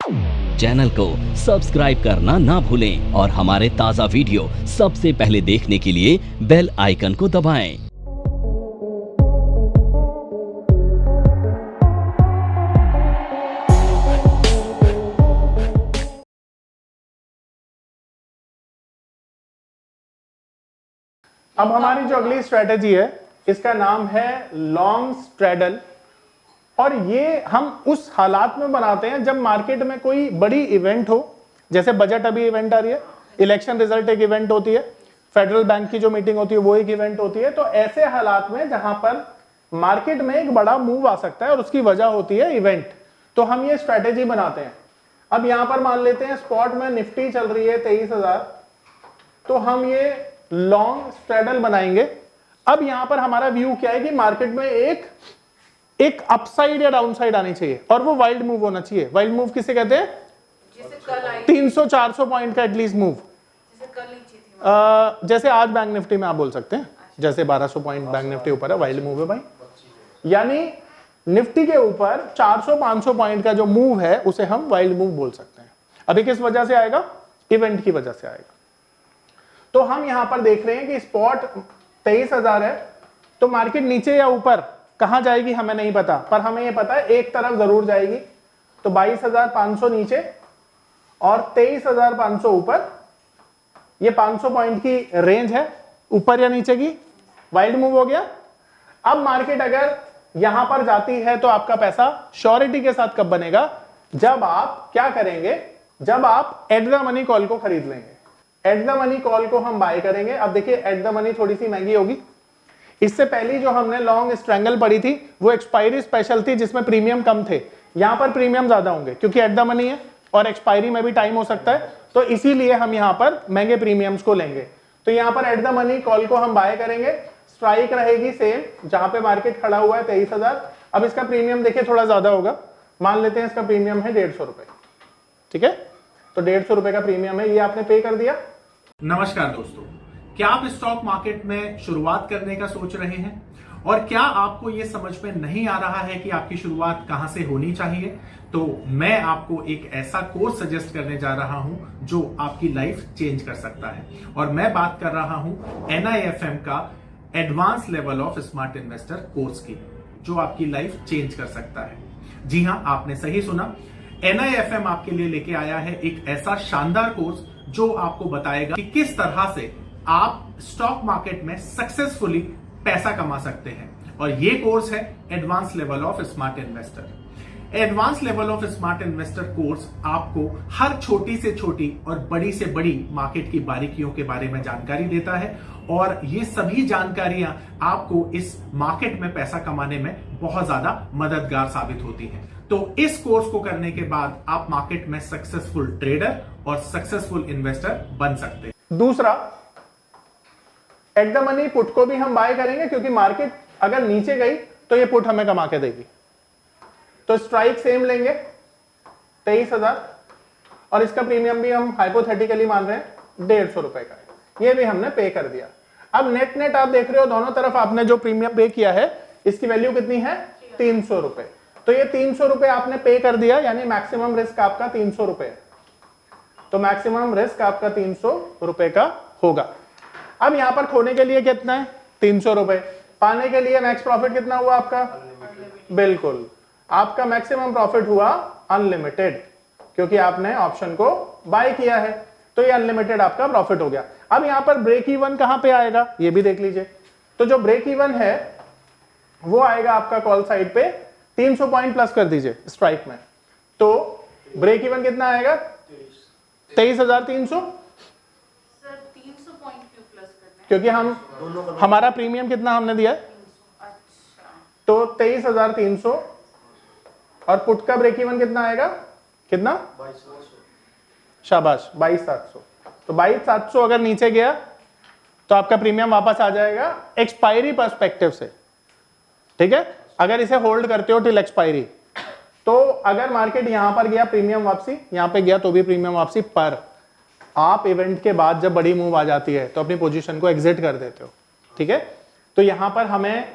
Channel को subscribe करना ना भूलें और हमारे ताज़ा वीडियो सबसे पहले देखने के लिए बेल आइकन को दबाएं। अब हमारी जो अगली स्ट्रेटेजी है इसका नाम है लॉन्ग स्ट्रैडल, और ये हम उस हालात में बनाते हैं जब मार्केट में कोई बड़ी इवेंट हो, जैसे बजट अभी इवेंट आ रही है, इलेक्शन रिजल्ट एक इवेंट होती है, फेडरल बैंक की जो मीटिंग होती है वो एक इवेंट होती है। तो ऐसे हालात में जहां पर मार्केट में एक बड़ा मूव आ सकता है और उसकी वजह होती है इवेंट, तो हम ये स्ट्रेटेजी बनाते हैं। अब यहां पर मान लेते हैं स्पॉट में निफ्टी चल रही है 23,000, तो हम ये लॉन्ग स्ट्रैडल बनाएंगे। अब यहां पर हमारा व्यू क्या है कि मार्केट में एक अपसाइड या डाउनसाइड आनी चाहिए और वो वाइल्ड मूव होना चाहिए। वाइल्ड मूव किसे कहते हैं? 300-400 पॉइंट का एटलीस्ट मूव, जैसे आज बैंक निफ्टी में आप बोल सकते हैं, जैसे 1200 पॉइंट बैंक निफ्टी ऊपर है, वाइल्ड मूव है भाई। यानी निफ्टी के ऊपर 400-500 पॉइंट का जो मूव है उसे हम वाइल्ड मूव बोल सकते हैं। अभी किस वजह से आएगा? इवेंट की वजह से आएगा। तो हम यहां पर देख रहे हैं कि स्पॉट 23,000 है, तो मार्केट नीचे या ऊपर कहां जाएगी हमें नहीं पता, पर हमें यह पता है एक तरफ जरूर जाएगी। तो 22,500 नीचे और 23,500 ऊपर, ये 500 पॉइंट की रेंज है ऊपर या नीचे की, वाइल्ड मूव हो गया। अब मार्केट अगर यहां पर जाती है तो आपका पैसा श्योरिटी के साथ कब बनेगा? जब आप क्या करेंगे? जब आप एट द मनी कॉल को खरीद लेंगे। एट द मनी कॉल को हम बाय करेंगे। अब देखिए एट द मनी थोड़ी सी महंगी होगी, इससे पहली जो हमने लॉन्ग स्ट्रैंगल पढ़ी थी वो एक्सपायरी स्पेशल थी जिसमें प्रीमियम कम थे। यहां पर प्रीमियम ज्यादा होंगे क्योंकि एट द मनी है और एक्सपायरी में भी टाइम हो सकता है, तो इसीलिए हम यहां पर महंगे प्रीमियम्स को लेंगे। तो यहां पर एट द मनी कॉल को हम बाय करेंगे। स्ट्राइक रहेगी सेम जहां पे मार्केट खड़ा हुआ है 23,000। अब इसका प्रीमियम देखिए थोड़ा ज्यादा होगा, मान लेते हैं इसका प्रीमियम है 150 रुपए, ठीक है? तो 150 रुपए का प्रीमियम है, ये आपने पे कर दिया। नमस्कार दोस्तों, क्या आप स्टॉक मार्केट में शुरुआत करने का सोच रहे हैं और क्या आपको यह समझ में नहीं आ रहा है कि आपकी शुरुआत कहां से होनी चाहिए? तो मैं आपको एक ऐसा कोर्स सजेस्ट करने जा रहा हूं जो आपकी लाइफ चेंज कर सकता है, और मैं बात कर रहा हूं NIFM का advance level of smart investor course की, जो आपकी लाइफ चेंज कर सकता है। जी हां, आपने सही सुना, NIFM आपके लिए लेके आया है एक ऐसा शानदार कोर्स जो आपको बताएगा कि किस तरह से आप स्टॉक मार्केट में सक्सेसफुली पैसा कमा सकते हैं। और ये कोर्स है advance level of smart investor. Advance level of smart investor course आपको हर छोटी से छोटी और बड़ी से बड़ी मार्केट की बारीकियों के बारे में जानकारी देता है, और ये सभी जानकारियां आपको इस मार्केट में पैसा कमाने में बहुत ज्यादा मददगार साबित होती हैं। तो इस कोर्स को करने के बाद आप मार्केट में सक्सेसफुल ट्रेडर और सक्सेसफुल इन्वेस्टर बन सकते हैं। दूसरा, एट द मनी पुट को भी हम बाय करेंगे क्योंकि मार्केट अगर नीचे गई तो ये पुट हमें कमा के देगी। तो स्ट्राइक सेम लेंगे 23,000, और इसका प्रीमियम भी हम हाइपोथेटिकली मान रहे हैं 150 रुपए का है, ये भी हमने पे कर दिया। अब नेट नेट आप देख रहे हो दोनों तरफ आपने जो प्रीमियम पे किया है इसकी वैल्यू कितनी है? 300 रुपए। तो ये 300 रुपए आपने पे कर दिया, यानी मैक्सिमम रिस्क आपका 300 रुपए। तो मैक्सिमम रिस्क आपका 300 रुपए का होगा। अब यहां पर खोने के लिए कितना है? 300 रुपए। पाने के लिए मैक्स प्रॉफिट कितना हुआ आपका? बिल्कुल, आपका मैक्सिमम प्रॉफिट हुआ अनलिमिटेड, क्योंकि आपने ऑप्शन को बाय किया है, तो ये अनलिमिटेड आपका प्रॉफिट हो गया। अब यहां पर ब्रेक इवन कहां पे आएगा ये भी देख लीजिए। तो जो ब्रेक इवन है वो आएगा आपका कॉल साइड पे 300 पॉइंट प्लस कर दीजिए स्ट्राइक में, तो ब्रेक इवन कितना आएगा? 23,300। क्योंकि हमारा प्रीमियम कितना हमने दिया है? तो 23,300, और पुट का ब्रेक इवन कितना आएगा? कितना? 22,700। शाबाश, 22,700। तो 22,700 अगर नीचे गया तो आपका प्रीमियम वापस आ जाएगा एक्सपायरी पर्सपेक्टिव से, ठीक है? अगर इसे होल्ड करते हो टिल एक्सपायरी, तो अगर मार्केट यहां पर गया प्रीमियम वापसी, यहां पे गया तो भी प्रीमियम वापसी, पर आप इवेंट के बाद जब बड़ी मूव आ जाती है तो अपनी पोजीशन को एग्जिट कर देते हो, ठीक है? तो यहां पर हमें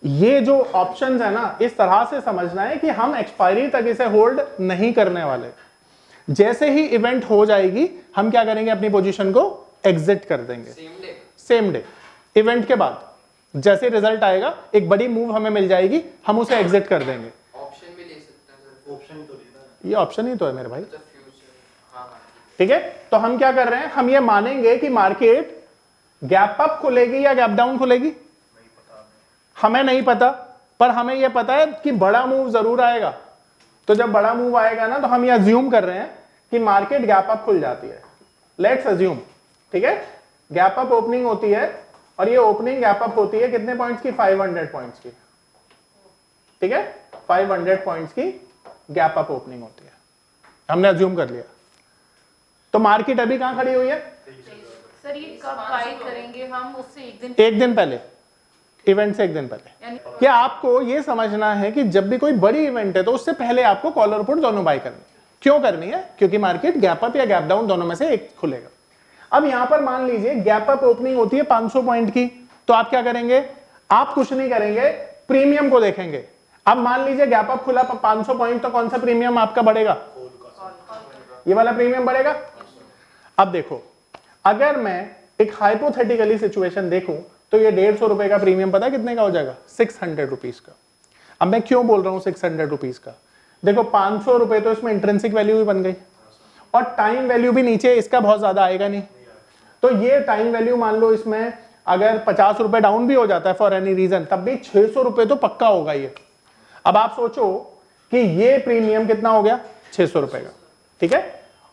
ये जो ऑप्शंस है ना, इस तरह से समझना है कि हम एक्सपायरी तक इसे होल्ड नहीं करने वाले। जैसे ही इवेंट हो जाएगी हम क्या करेंगे, अपनी पोजीशन को एग्जिट कर देंगे सेम डे। इवेंट के बाद जैसे रिजल्ट आएगा एक बड़ी मूव हमें मिल जाएगी, हम उसे एग्जिट कर देंगे। ऑप्शन भी ले सकते हैं सर, ऑप्शन तो ये ऑप्शन ही तो है मेरे भाई, ठीक है। तो हम क्या कर रहे हैं, हम ये मानेंगे कि मार्केट गैप अप खुलेगी या गैप डाउन खुलेगी, हमें नहीं पता, पर हमें यह पता है कि बड़ा मूव जरूर आएगा। तो जब बड़ा मूव आएगा ना, तो हम ये अज्यूम कर रहे हैं कि मार्केट गैप अप खुल जाती है। लेट्स अज्यूम, ठीक है, गैप अप ओपनिंग होती है और ये ओपनिंग गैप अप होती है कितने पॉइंट्स की, 500 पॉइंट्स की, ठीक है, 500 पॉइंट्स की गैप अप ओपनिंग होती है, हमने अज्यूम कर लिया। तो मार्केट अभी कहां खड़ी हुई है सर, ये कब गाइड करेंगे हम, उससे एक दिन पहले, इवेंट से एक दिन पहले। क्या आपको ये समझना है कि जब भी कोई बड़ी इवेंट है तो उससे पहले आपको कॉल और पुट दोनों बाय करनी है। क्यों करनी है, क्योंकि मार्केट गैप अप या गैप डाउन दोनों में से एक खुलेगा। अब यहां पर मान लीजिए गैप अप ओपनिंग होती है 500 पॉइंट की, तो आप क्या करेंगे, आप कुछ नहीं करेंगे, प्रीमियम को देखेंगे। अब मान लीजिए गैप अप खुला 500 पॉइंट, तो कौन सा प्रीमियम आपका बढ़ेगा, ये वाला प्रीमियम बढ़ेगा। अब देखो, अगर मैं एक हाइपोथेटिकली सिचुएशन देखूं तो ये 150 रुपए का प्रीमियम पता है कितने का हो जाएगा, 600 रुपीज का। अब मैं क्यों बोल रहा हूं 600 रुपीज का, देखो 500 रुपए तो इसमें इंट्रिंसिक वैल्यू भी बन गई और टाइम वैल्यू भी नीचे इसका बहुत ज्यादा आएगा नहीं। तो ये टाइम वैल्यू मान लो इसमें अगर 50 रुपए डाउन भी हो जाता है फॉर एनी रीजन, तब भी 600 रुपए तो पक्का होगा ये। अब आप सोचो कि ये प्रीमियम कितना हो गया, 600 रुपए का, ठीक है,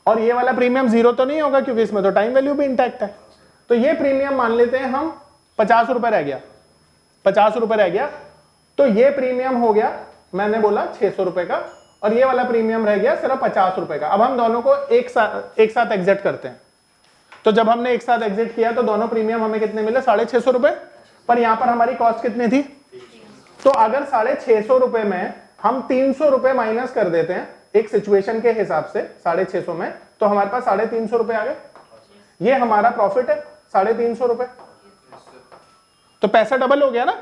और ये वाला प्रीमियम जीरो तो नहीं होगा क्योंकि इसमें तो टाइम वैल्यू भी इंटैक्ट है। तो ये प्रीमियम मान लेते हैं हम 50 रुपए रह गया, 50 रुपए रह गया, तो ये प्रीमियम हो गया, मैंने बोला 600 रुपए का, और ये वाला प्रीमियम रह गया सिर्फ 50 रुपए का। अब हम दोनों को एक साथ एग्जिट करते हैं। तो जब हमने एक साथ एग्जिट किया तो दोनों प्रीमियम हमें कितने मिले, 650 रुपए, पर यहां पर हमारी कॉस्ट कितनी थी, तो अगर 650 रुपए में हम 300 रुपए माइनस कर देते हैं एक सिचुएशन के हिसाब से 650 में, तो हमारे पास 350 रुपए आ गए। ये हमारा प्रॉफिट है 350 रुपए, तो पैसा डबल हो गया ना।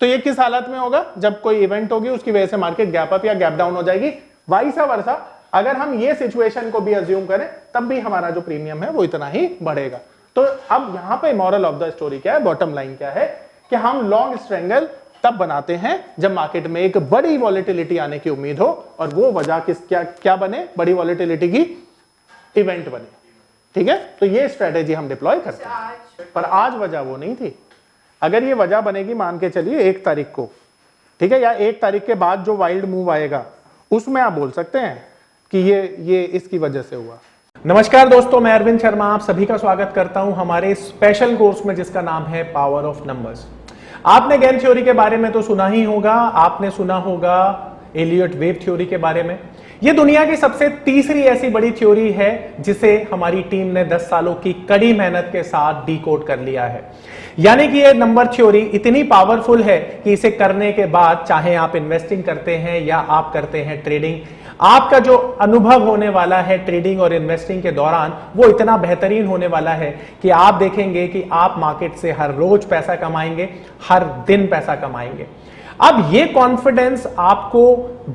तो ये किस हालत में होगा, जब कोई इवेंट होगी उसकी वजह से मार्केट गैप अप या गैप डाउन हो जाएगी। वाइस वर्सा, अगर हम ये सिचुएशन को भी अज्यूम करें तब भी हमारा जो प्रीमियम है वो इतना ही बढ़ेगा। तो अब यहां पे मॉरल ऑफ द स्टोरी क्या है, बॉटम लाइन क्या है कि हम लॉन्ग स्ट्रेंगल तब बनाते हैं जब मार्केट में एक बड़ी वॉलेटिलिटी आने की उम्मीद हो, और वो वजह क्या बने, बड़ी वॉलेटिलिटी की इवेंट बने, ठीक है। तो ये स्ट्रेटेजी हम डिप्लॉय करते हैं, पर आज वजह वो नहीं थी। अगर ये वजह बनेगी, मान के चलिए 1 तारीख को, ठीक है, या 1 तारीख के बाद जो वाइल्ड मूव आएगा उसमें आप बोल सकते हैं कि ये इसकी वजह से हुआ। नमस्कार दोस्तों, मैं अरविंद शर्मा आप सभी का स्वागत करता हूं हमारे स्पेशल कोर्स में जिसका नाम है पावर ऑफ नंबर्स। आपने गेम थ्योरी के बारे में तो सुना ही होगा, आपने सुना होगा एलियट वेव थ्योरी के बारे में। यह दुनिया की सबसे तीसरी ऐसी बड़ी थ्योरी है जिसे हमारी टीम ने 10 सालों की कड़ी मेहनत के साथ डिकोड कर लिया है। यानी कि यह नंबर थ्योरी इतनी पावरफुल है कि इसे करने के बाद चाहे आप इन्वेस्टिंग करते हैं या आप करते हैं ट्रेडिंग, आपका जो अनुभव होने वाला है ट्रेडिंग और इन्वेस्टिंग के दौरान वो इतना बेहतरीन होने वाला है कि आप देखेंगे कि आप मार्केट से हर रोज पैसा कमाएंगे, हर दिन पैसा कमाएंगे। अब ये कॉन्फिडेंस आपको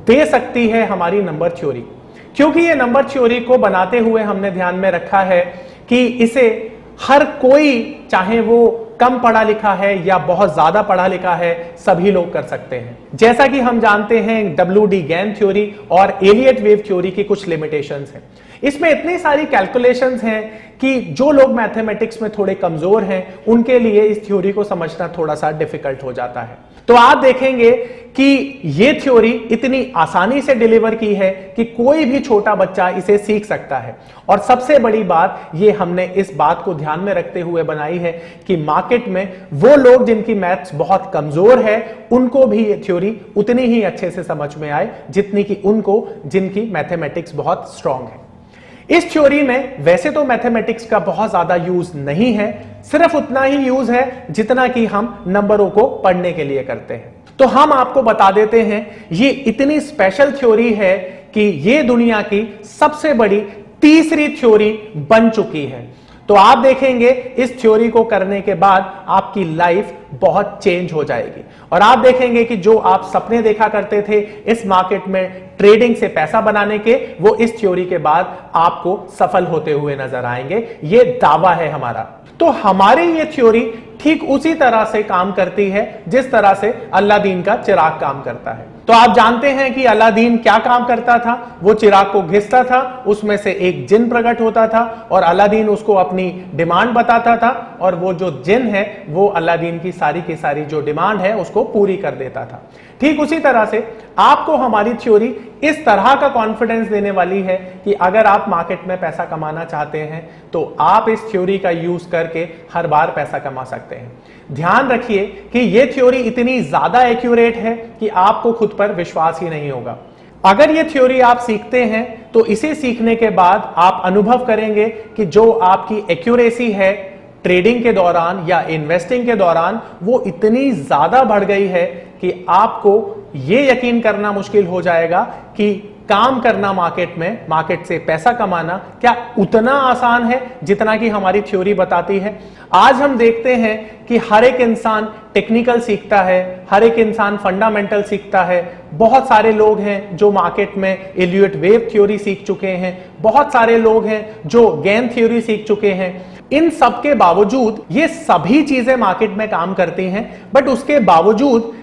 दे सकती है हमारी नंबर थ्योरी, क्योंकि ये नंबर थ्योरी को बनाते हुए हमने ध्यान में रखा है कि इसे हर कोई, चाहे वो कम पढ़ा लिखा है या बहुत ज्यादा पढ़ा लिखा है, सभी लोग कर सकते हैं। जैसा कि हम जानते हैं WD गैन थ्योरी और एलियट वेव थ्योरी की कुछ लिमिटेशंस हैं। इसमें इतनी सारी कैलकुलेशंस हैं कि जो लोग मैथमेटिक्स में थोड़े कमजोर हैं उनके लिए इस थ्योरी को समझना थोड़ा सा डिफिकल्ट हो जाता है। तो आप देखेंगे कि ये थ्योरी इतनी आसानी से डिलीवर की है कि कोई भी छोटा बच्चा इसे सीख सकता है। और सबसे बड़ी बात ये हमने इस बात को ध्यान में रखते हुए बनाई है कि मार्केट में वो लोग जिनकी मैथ्स बहुत कमजोर है उनको भी ये थ्योरी उतनी ही अच्छे से समझ में आए जितनी कि उनको जिनकी मैथमेटिक्स बहुत स्ट्रांग है। इस थ्योरी में वैसे तो मैथमेटिक्स का बहुत ज्यादा यूज नहीं है, सिर्फ उतना ही यूज है जितना कि हम नंबरों को पढ़ने के लिए करते हैं। तो हम आपको बता देते हैं ये इतनी स्पेशल थ्योरी है कि ये दुनिया की सबसे बड़ी तीसरी थ्योरी बन चुकी है। तो आप देखेंगे इस थ्योरी को करने के बाद आपकी लाइफ बहुत चेंज हो जाएगी और आप देखेंगे कि जो आप सपने देखा करते थे इस मार्केट में ट्रेडिंग से पैसा बनाने के, वो इस थ्योरी के बाद आपको सफल होते हुए नजर आएंगे। ये दावा है हमारा। तो हमारी ये थ्योरी ठीक उसी तरह से काम करती है जिस तरह से अलादीन का चिराग काम करता है। तो आप जानते हैं कि अलादीन क्या काम करता था, वो चिराग को घिसता था, उसमें से एक जिन प्रकट होता था और अलादीन उसको अपनी डिमांड बताता था और वो जो जिन है वो अलादीन की सारी जो डिमांड है उसको पूरी कर देता था। ठीक उसी तरह से आपको हमारी थ्योरी इस तरह का कॉन्फिडेंस देने वाली है कि अगर आप मार्केट में पैसा कमाना चाहते हैं तो आप इस थ्योरी का यूज करके हर बार पैसा कमा सकते हैं। ध्यान रखिए कि यह थ्योरी इतनी ज्यादा एक्यूरेट है कि आपको खुद पर विश्वास ही नहीं होगा। अगर ये थ्योरी आप सीखते हैं तो इसे सीखने के बाद आप अनुभव करेंगे कि जो आपकी एक्यूरेसी है ट्रेडिंग के दौरान या इन्वेस्टिंग के दौरान वो इतनी ज्यादा बढ़ गई है कि आपको यह यकीन करना मुश्किल हो जाएगा कि काम करना मार्केट में, मार्केट से पैसा कमाना क्या उतना आसान है जितना कि हमारी थ्योरी बताती है। आज हम देखते हैं कि हर एक इंसान टेक्निकल सीखता है, हर एक इंसान फंडामेंटल सीखता है। बहुत सारे लोग हैं जो मार्केट में एलियट वेव थ्योरी सीख चुके हैं, बहुत सारे लोग हैं जो गेन थ्योरी सीख चुके हैं। इन सब के बावजूद ये सभी चीजें मार्केट में काम करती हैं, बट उसके बावजूद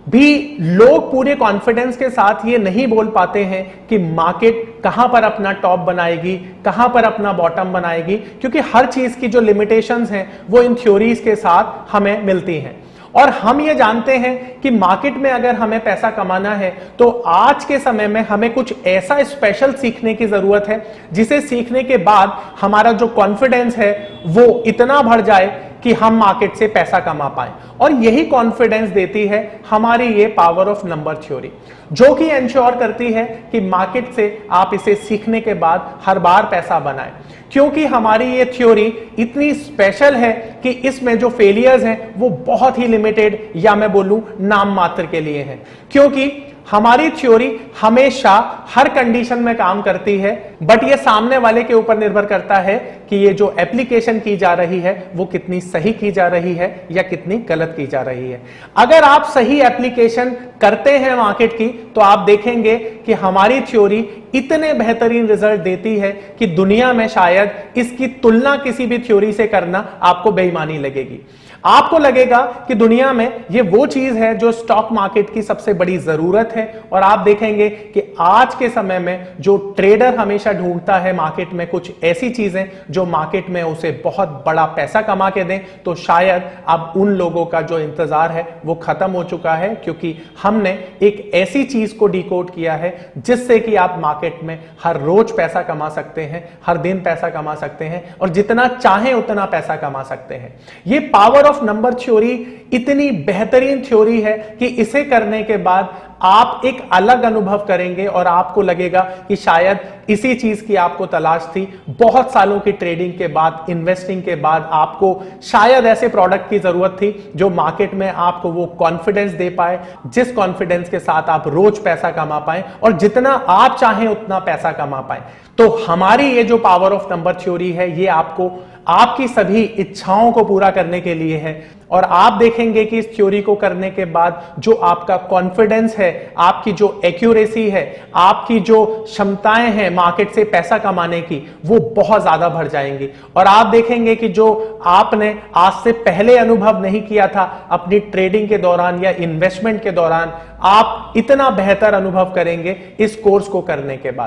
भी लोग पूरे कॉन्फिडेंस के साथ ये नहीं बोल पाते हैं कि मार्केट कहां पर अपना टॉप बनाएगी, कहां पर अपना बॉटम बनाएगी, क्योंकि हर चीज की जो लिमिटेशंस हैं वो इन थ्योरीज के साथ हमें मिलती हैं। और हम ये जानते हैं कि मार्केट में अगर हमें पैसा कमाना है तो आज के समय में हमें कुछ ऐसा स्पेशल सीखने की जरूरत है जिसे सीखने के बाद हमारा जो कॉन्फिडेंस है वो इतना बढ़ जाए कि हम मार्केट से पैसा कमा पाए। और यही कॉन्फिडेंस देती है हमारी ये पावर ऑफ नंबर थ्योरी, जो कि एंश्योर करती है कि मार्केट से आप इसे सीखने के बाद हर बार पैसा बनाएं। क्योंकि हमारी ये थ्योरी इतनी स्पेशल है कि इसमें जो फेलियर्स हैं वो बहुत ही लिमिटेड या मैं बोलूं नाम मात्र के लिए हैं। क्योंकि हमारी थ्योरी हमेशा हर कंडीशन में काम करती है, बट ये सामने वाले के ऊपर निर्भर करता है कि ये जो एप्लीकेशन की जा रही है वो कितनी सही की जा रही है या कितनी गलत की जा रही है। अगर आप सही एप्लीकेशन करते हैं मार्केट की तो आप देखेंगे कि हमारी थ्योरी इतने बेहतरीन रिजल्ट देती है कि दुनिया में शायद इसकी तुलना किसी भी थ्योरी से करना आपको बेईमानी लगेगी। आपको लगेगा कि दुनिया में ये वो चीज है जो स्टॉक मार्केट की सबसे बड़ी जरूरत है। और आप देखेंगे कि आज के समय में जो ट्रेडर हमेशा ढूंढता है मार्केट में कुछ ऐसी चीजें जो मार्केट में उसे बहुत बड़ा पैसा कमा के दें, तो शायद अब उन लोगों का जो इंतजार है वो खत्म हो चुका है, क्योंकि हमने एक ऐसी चीज को डिकोड किया है जिससे कि आप मार्केट में हर रोज पैसा कमा सकते हैं, हर दिन पैसा कमा सकते हैं और जितना चाहें उतना पैसा कमा सकते हैं। ये पावर ऑफ नंबर थ्योरी इतनी बेहतरीन थ्योरी है कि इसे करने के बाद आप एक अलग अनुभव करेंगे और आपको लगेगा कि शायद इसी चीज की आपको तलाश थी। बहुत सालों की ट्रेडिंग के बाद, इन्वेस्टिंग के बाद आपको शायद ऐसे प्रोडक्ट की जरूरत थी जो मार्केट में आपको वो कॉन्फिडेंस दे पाए, जिस कॉन्फिडेंस के साथ आप रोज पैसा कमा पाए और जितना आप चाहें उतना पैसा कमा पाए। तो हमारी ये जो पावर ऑफ नंबर थ्योरी है ये आपको आपकी सभी इच्छाओं को पूरा करने के लिए है। और आप देखेंगे कि इस थ्योरी को करने के बाद जो आपका कॉन्फिडेंस है, आपकी जो एक्यूरेसी है, आपकी जो क्षमताएं हैं मार्केट से पैसा कमाने की, वो बहुत ज्यादा बढ़ जाएंगी। और आप देखेंगे कि जो आपने आज से पहले अनुभव नहीं किया था अपनी ट्रेडिंग के दौरान या इन्वेस्टमेंट के दौरान, आप इतना बेहतर अनुभव करेंगे इस कोर्स को करने के बाद।